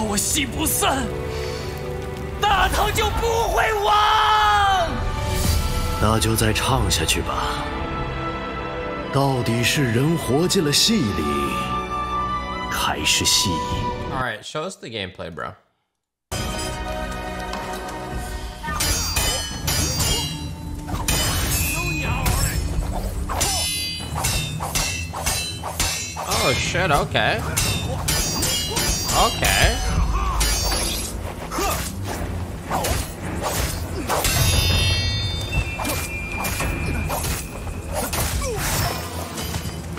我戏不散，大唐就不会亡。那就再唱下去吧。到底是人活进了戏里，还是戏？All right, show us the gameplay, bro. Oh shit, okay. Okay.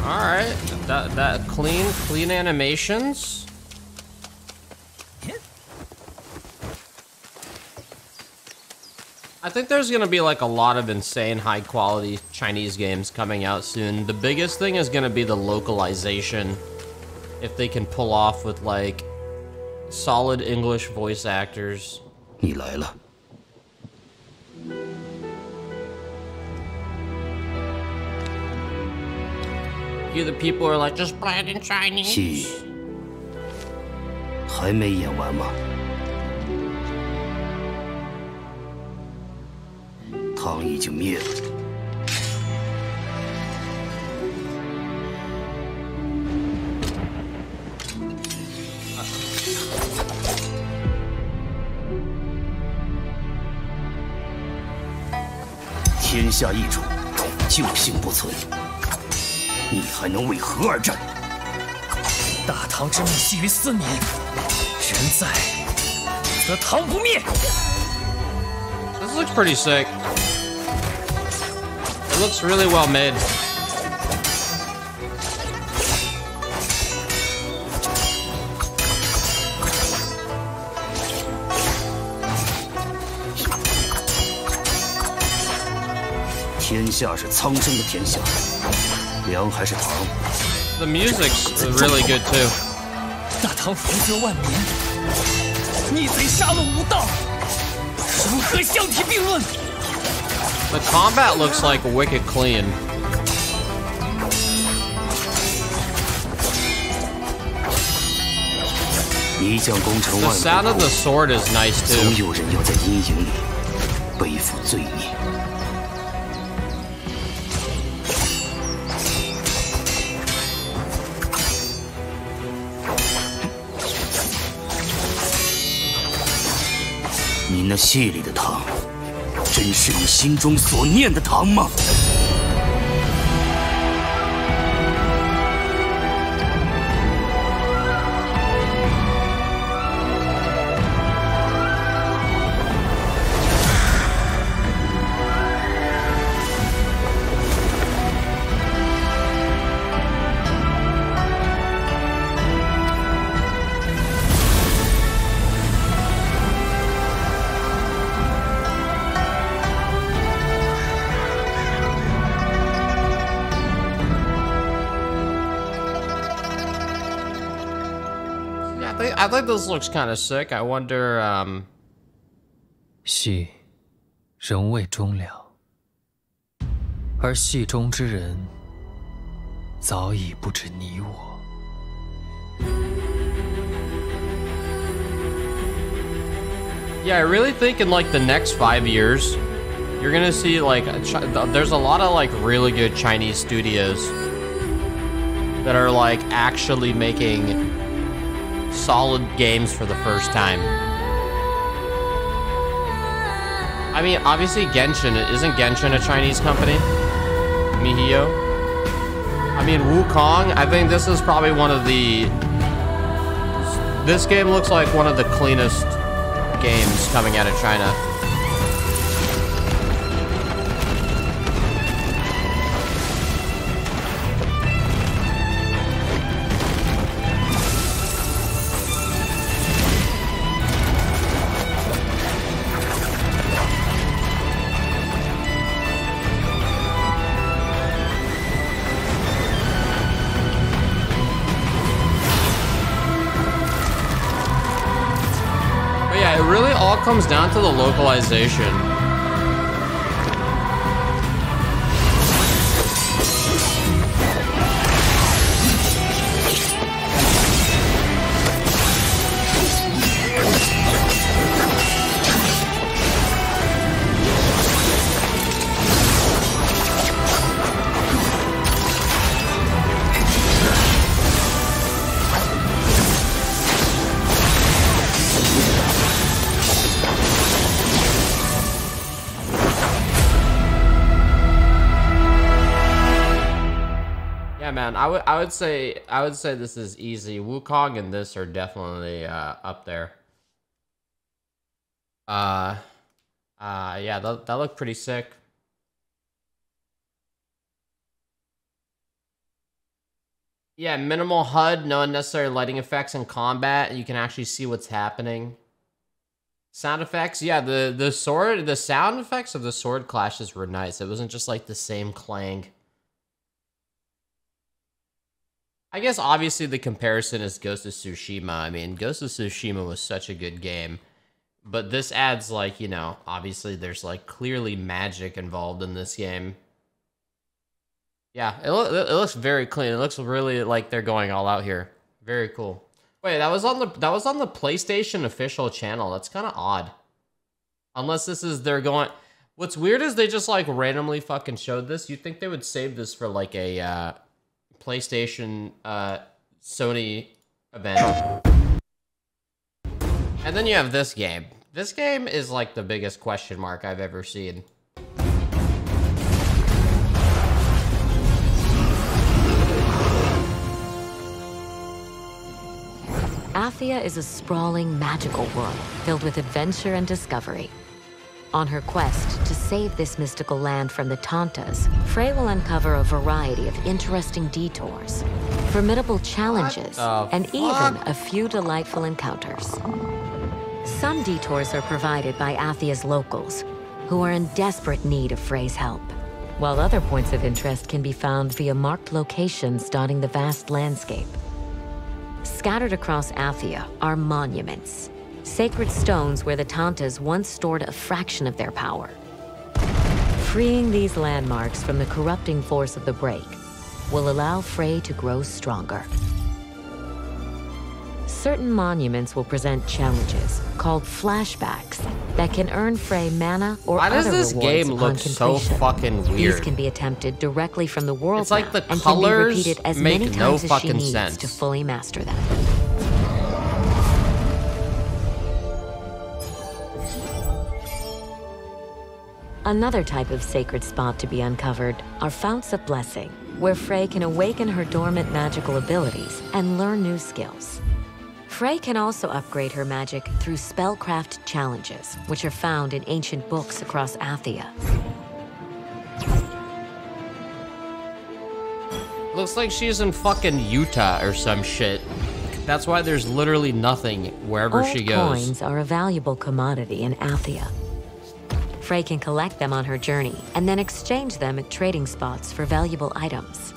Alright, that clean animations. I think there's gonna be like a lot of insane high quality Chinese games coming out soon. The biggest thing is gonna be the localization. If they can pull off with like solid English voice actors. 你来了。You the people are like just play it in Chinese. 戏还没演完吗？唐已经灭了。天下易主，救星不存。你还能为何而战？大唐之命系于斯民，人在则唐不灭。This looks pretty sick. It looks really well made.《天下是苍生的天下，梁还是唐？ The music's really good too. 大唐福泽万年，逆贼杀戮无道，如何相提并论？ The combat looks like wicked clean. The sound of the sword is nice too. 总有人要在阴影里背负罪孽。 你那戏里的唐，真是你心中所念的唐吗？I think this looks kind of sick. I wonder, 戏仍未终了，而戏中之人早已不知你我。 Yeah, I really think in like the next 5 years, you're gonna see like there's a lot of like really good Chinese studios that are like actually making solid games for the first time. I mean, obviously Genshin, isn't Genshin a Chinese company? Mihio? I mean, Wukong, I think this is probably one of the... This game looks like one of the cleanest games coming out of China. Comes down to the localization. man. I would say this is easy. Wukong and this are definitely up there. Yeah, that looked pretty sick. Yeah, minimal HUD, no unnecessary lighting effects in combat. You can actually see what's happening. Sound effects, yeah, the sound effects of the sword clashes were nice. It wasn't just like the same clang. I guess obviously the comparison is Ghost of Tsushima. I mean, Ghost of Tsushima was such a good game. But this adds, like, you know, obviously there's, like, clearly magic involved in this game. Yeah, it looks very clean. It looks really like they're going all out here. Very cool. Wait, that was on the PlayStation official channel. That's kind of odd. Unless this is they're going... What's weird is they just, like, randomly fucking showed this. You'd think they would save this for, like, a, PlayStation, Sony event. And then you have this game. This game is like the biggest question mark I've ever seen. Athia is a sprawling, magical world filled with adventure and discovery. On her quest to save this mystical land from the Tantas, Frey will uncover a variety of interesting detours, formidable challenges, and even a few delightful encounters. Some detours are provided by Athia's locals, who are in desperate need of Frey's help, while other points of interest can be found via marked locations dotting the vast landscape. Scattered across Athia are monuments, sacred stones where the Tantas once stored a fraction of their power. Freeing these landmarks from the corrupting force of the break will allow Frey to grow stronger. Certain monuments will present challenges called flashbacks that can earn Frey mana or other rewards upon completion. Why does this game look so fucking weird? These can be attempted directly from the world it's like the and colors can be repeated as make many no times as she fucking needs sense to fully master them. Another type of sacred spot to be uncovered are Founts of Blessing, where Frey can awaken her dormant magical abilities and learn new skills. Frey can also upgrade her magic through spellcraft challenges, which are found in ancient books across Athia. Looks like she's in fucking Utah or some shit. That's why there's literally nothing wherever she goes. Old coins are a valuable commodity in Athia. Frey can collect them on her journey and then exchange them at trading spots for valuable items.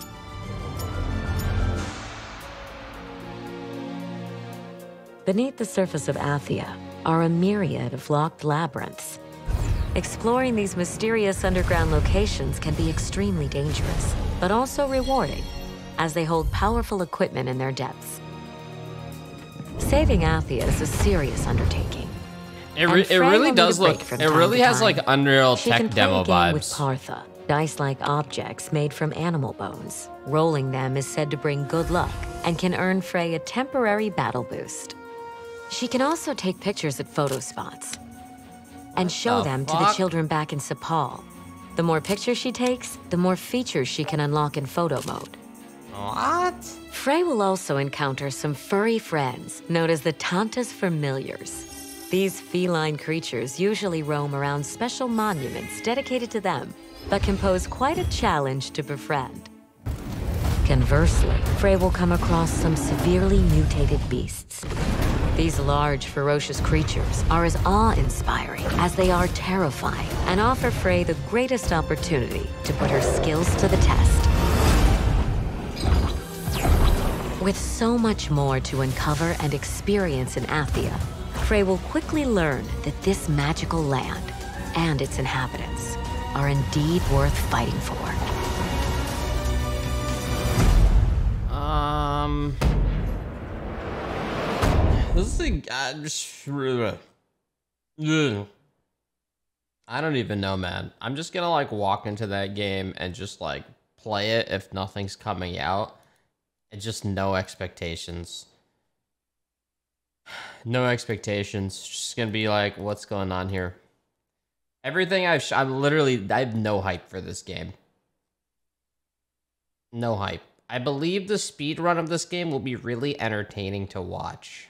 Beneath the surface of Athia are a myriad of locked labyrinths. Exploring these mysterious underground locations can be extremely dangerous, but also rewarding, as they hold powerful equipment in their depths. Saving Athia is a serious undertaking. It really does look, it really has like Unreal Tech demo vibes. With Partha, dice-like objects made from animal bones. Rolling them is said to bring good luck and can earn Frey a temporary battle boost. She can also take pictures at photo spots and show them to the children back in Sepal. The more pictures she takes, the more features she can unlock in photo mode. What? Frey will also encounter some furry friends known as the Tantas Familiars. These feline creatures usually roam around special monuments dedicated to them, but can pose quite a challenge to befriend. Conversely, Frey will come across some severely mutated beasts. These large, ferocious creatures are as awe-inspiring as they are terrifying and offer Frey the greatest opportunity to put her skills to the test. With so much more to uncover and experience in Athia, Frey will quickly learn that this magical land and its inhabitants are indeed worth fighting for. This thing, I don't even know, man. I'm just gonna like walk into that game and just like play it if nothing's coming out. And just no expectations. No expectations. Just gonna be like, what's going on here? Everything I have no hype for this game. No hype. I believe the speed run of this game will be really entertaining to watch.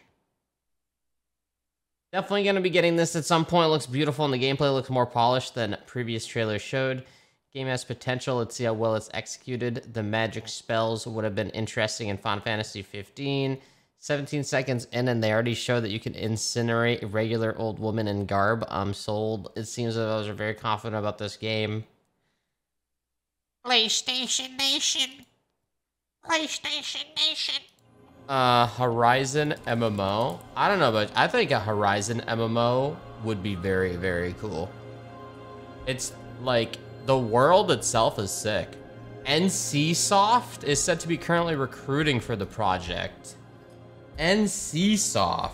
Definitely going to be getting this at some point. It looks beautiful and the gameplay looks more polished than previous trailers showed. Game has potential. Let's see how well it's executed. The magic spells would have been interesting in Final Fantasy 15. 17 seconds in and they already show that you can incinerate a regular old woman in garb. I'm sold. It seems that those are very confident about this game. PlayStation Nation. PlayStation Nation. Horizon MMO. I don't know, but I think a Horizon MMO would be very, very cool. It's like the world itself is sick. NCSoft is said to be currently recruiting for the project. NCSoft.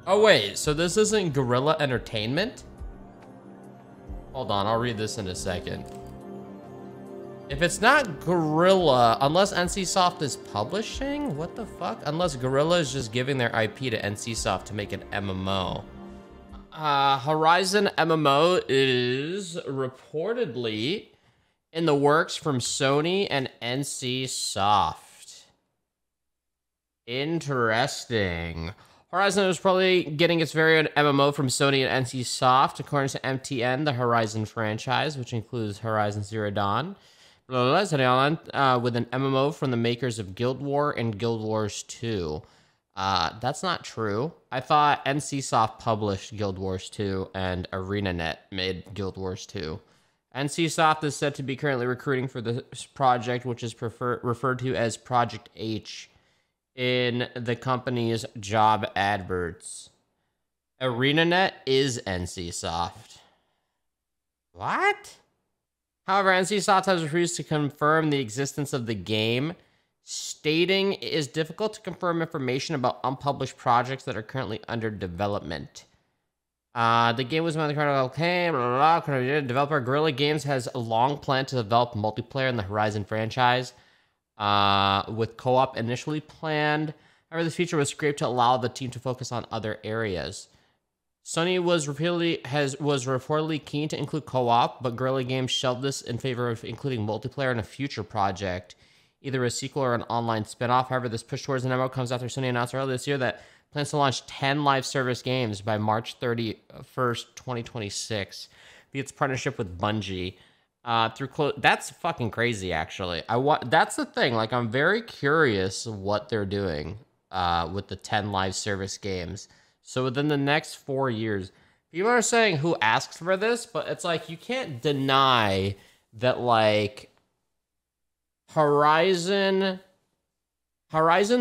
Oh wait, so this isn't Guerrilla Entertainment? Hold on, I'll read this in a second. If it's not Guerrilla, unless NCSoft is publishing? What the fuck? Unless Guerrilla is just giving their IP to NCSoft to make an MMO. Horizon MMO is reportedly in the works from Sony and NCSoft. Interesting. Horizon is probably getting its very own MMO from Sony and NCSoft, according to MTN, the Horizon franchise, which includes Horizon Zero Dawn. With an MMO from the makers of Guild War and Guild Wars 2. That's not true. I thought NCSoft published Guild Wars 2 and ArenaNet made Guild Wars 2. NCSoft is said to be currently recruiting for this project, which is referred to as Project H in the company's job adverts. ArenaNet is NCSoft. What? However, NCSoft has refused to confirm the existence of the game, stating it is difficult to confirm information about unpublished projects that are currently under development. The game was meant to okay, blah, blah, blah. Developer Guerrilla Games has a long plan to develop multiplayer in the Horizon franchise, with co-op initially planned. However, this feature was scraped to allow the team to focus on other areas. Sony was reportedly keen to include co-op, but Guerrilla Games shelved this in favor of including multiplayer in a future project, either a sequel or an online spinoff. However, this push towards an MMO comes after Sony announced earlier this year that plans to launch 10 live service games by March 31st, 2026, via its partnership with Bungie. That's fucking crazy, actually. That's the thing. Like, I'm very curious what they're doing with the 10 live service games. So within the next 4 years, people are saying who asks for this, but it's like you can't deny that like Horizon's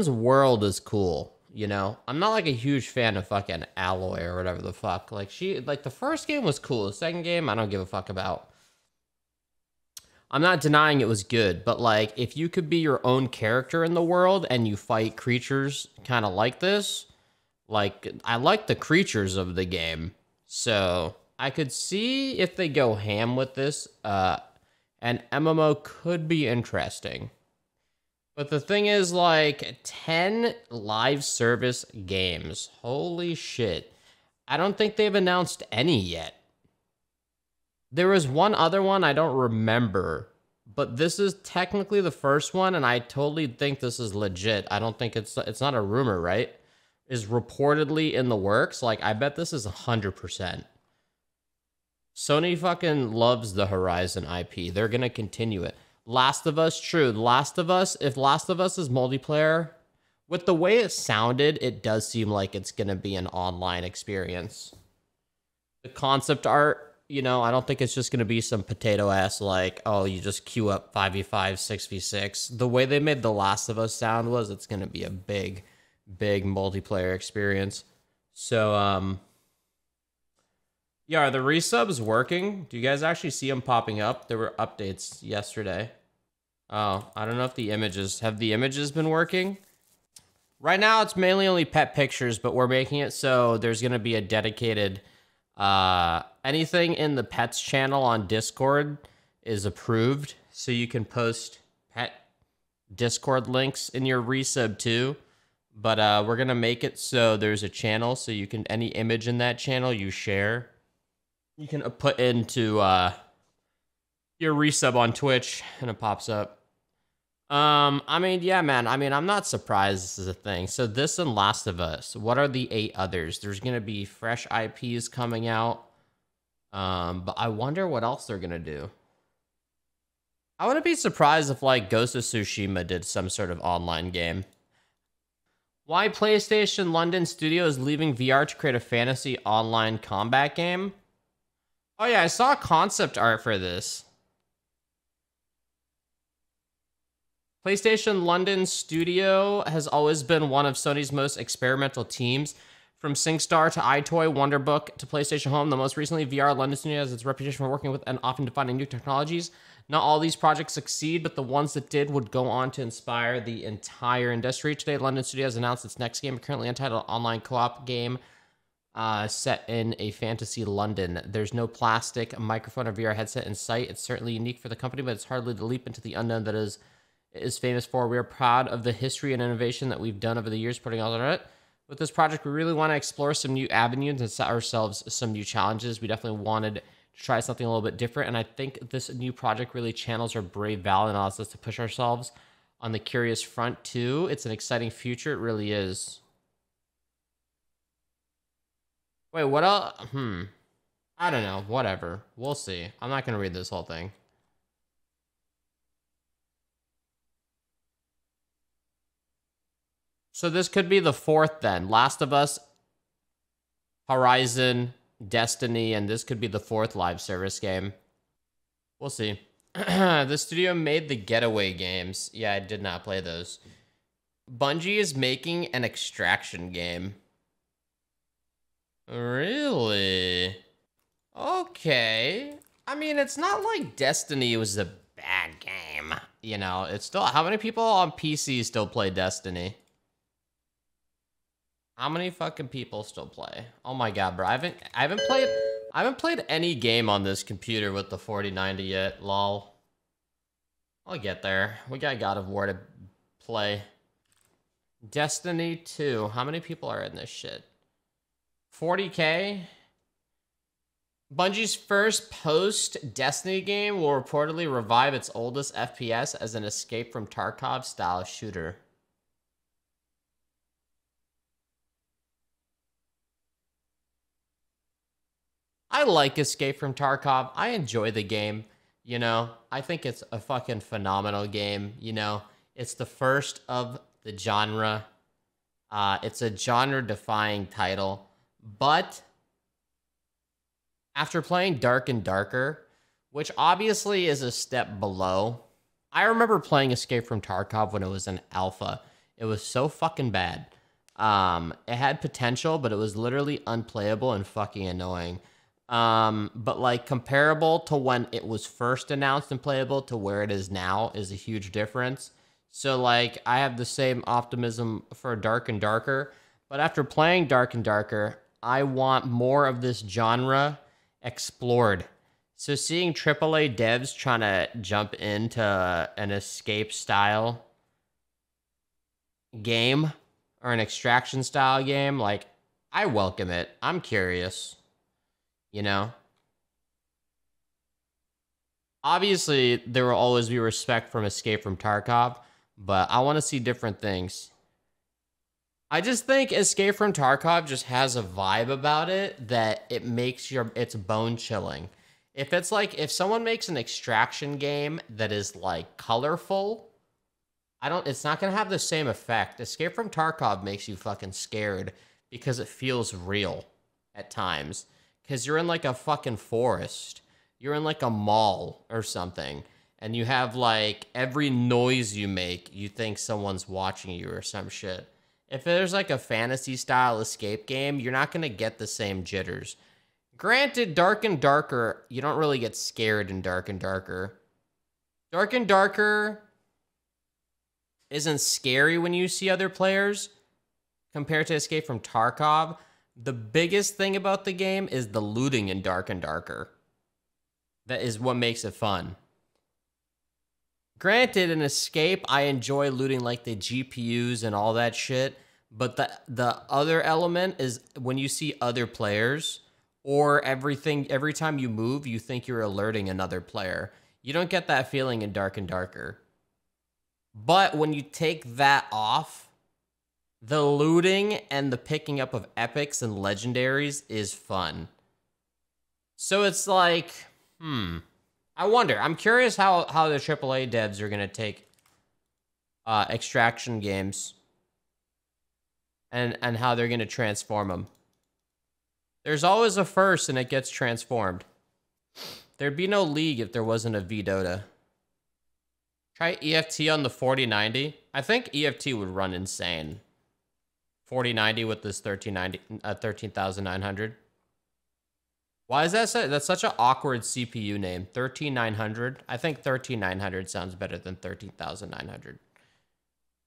world is cool, you know? I'm not like a huge fan of fucking Alloy or whatever the fuck. Like the first game was cool. The second game, I don't give a fuck about. I'm not denying it was good, but like if you could be your own character in the world and you fight creatures kind of like this, like, I like the creatures of the game, so I could see if they go ham with this, an MMO could be interesting. But the thing is, like, 10 live service games. Holy shit. I don't think they've announced any yet. There was one other one I don't remember, but this is technically the first one, and I totally think this is legit. I don't think it's not a rumor, right? Is reportedly in the works. Like, I bet this is 100%. Sony fucking loves the Horizon IP. They're gonna continue it. Last of Us, true. Last of Us, if Last of Us is multiplayer, with the way it sounded, it does seem like it's gonna be an online experience. The concept art, you know, I don't think it's just gonna be some potato ass like, oh, you just queue up 5v5, 6v6. The way they made The Last of Us sound was it's gonna be a big multiplayer experience. So, yeah, are the resubs working? Do you guys actually see them popping up? There were updates yesterday. Oh, I don't know if the images... Have the images been working? Right now, it's mainly only pet pictures, but we're making it so there's going to be a dedicated... anything in the pets channel on Discord is approved, so you can post pet Discord links in your resub too. But we're going to make it so there's a channel, so you can... Any image in that channel you share, you can put into your resub on Twitch, and it pops up. I mean, yeah, man. I mean, I'm not surprised this is a thing. So this and Last of Us. What are the 8 others? There's gonna be fresh IPs coming out. But I wonder what else they're gonna do. I wouldn't be surprised if like Ghost of Tsushima did some sort of online game. Why PlayStation London Studio is leaving VR to create a fantasy online combat game? Oh yeah, I saw concept art for this. PlayStation London Studio has always been one of Sony's most experimental teams. From SingStar to iToy, Wonderbook to PlayStation Home, the most recently VR London Studio has its reputation for working with and often defining new technologies. Not all these projects succeed, but the ones that did would go on to inspire the entire industry. Today, London Studio has announced its next game, currently entitled Online Co-op Game, set in a fantasy London. There's no plastic, microphone, or VR headset in sight. It's certainly unique for the company, but it's hardly to leap into the unknown that is famous for. We are proud of the history and innovation that we've done over the years putting all on it. With this project, we really want to explore some new avenues and set ourselves some new challenges. We definitely wanted to try something a little bit different, and I think this new project really channels our brave valor and allows us to push ourselves on the curious front too. It's an exciting future. It really is. Wait, what else? I don't know. Whatever. We'll see. I'm not going to read this whole thing. So this could be the 4th then. Last of Us, Horizon, Destiny, and this could be the 4th live service game. We'll see. The studio made the Getaway games. Yeah, I did not play those. Bungie is making an Extraction game. Really? Okay. I mean, it's not like Destiny was a bad game. You know, it's still... How many people on PC still play Destiny? How many fucking people still play? Oh my god, bro. I haven't played any game on this computer with the 4090 yet. Lol. I'll get there. We got God of War to play. Destiny 2. How many people are in this shit? 40k? Bungie's first post-Destiny game will reportedly revive its oldest FPS as an Escape from Tarkov-style shooter. I like Escape from Tarkov. I enjoy the game, you know. I think it's a fucking phenomenal game, you know. It's the first of the genre. It's a genre-defying title. But after playing Dark and Darker, which obviously is a step below, I remember playing Escape from Tarkov when it was in alpha. It was so fucking bad. It had potential, but it was literally unplayable and fucking annoying. But like comparable to when it was first announced and playable to where it is now is a huge difference. So like I have the same optimism for Dark and Darker, but after playing Dark and Darker, I want more of this genre explored. So seeing AAA devs trying to jump into an escape style game or an extraction style game, like I welcome it. I'm curious. You know? Obviously, there will always be respect from Escape from Tarkov, but I want to see different things. I just think Escape from Tarkov just has a vibe about it that it makes it's bone chilling. If it's like, if someone makes an extraction game that is like colorful, it's not going to have the same effect. Escape from Tarkov makes you fucking scared because it feels real at times. Because you're in like a fucking forest. You're in like a mall or something. And you have like every noise you make, you think someone's watching you or some shit. If there's like a fantasy style escape game, you're not going to get the same jitters. Granted, Dark and Darker, you don't really get scared in Dark and Darker. Dark and Darker isn't scary when you see other players compared to Escape from Tarkov. The biggest thing about the game is the looting in Dark and Darker. That is what makes it fun. Granted, in Escape, I enjoy looting like the GPUs and all that shit, but the other element is when you see other players or every time you move, you think you're alerting another player. You don't get that feeling in Dark and Darker. But when you take that off, the looting and the picking up of epics and legendaries is fun. So it's like, I wonder. I'm curious how the AAA devs are going to take extraction games and how they're going to transform them. There's always a first and it gets transformed. There'd be no League if there wasn't a V-Dota. Try EFT on the 4090. I think EFT would run insane. 4090 with this 13,900. Why is that that's such an awkward CPU name? 13900. I think 13900 sounds better than 13,900.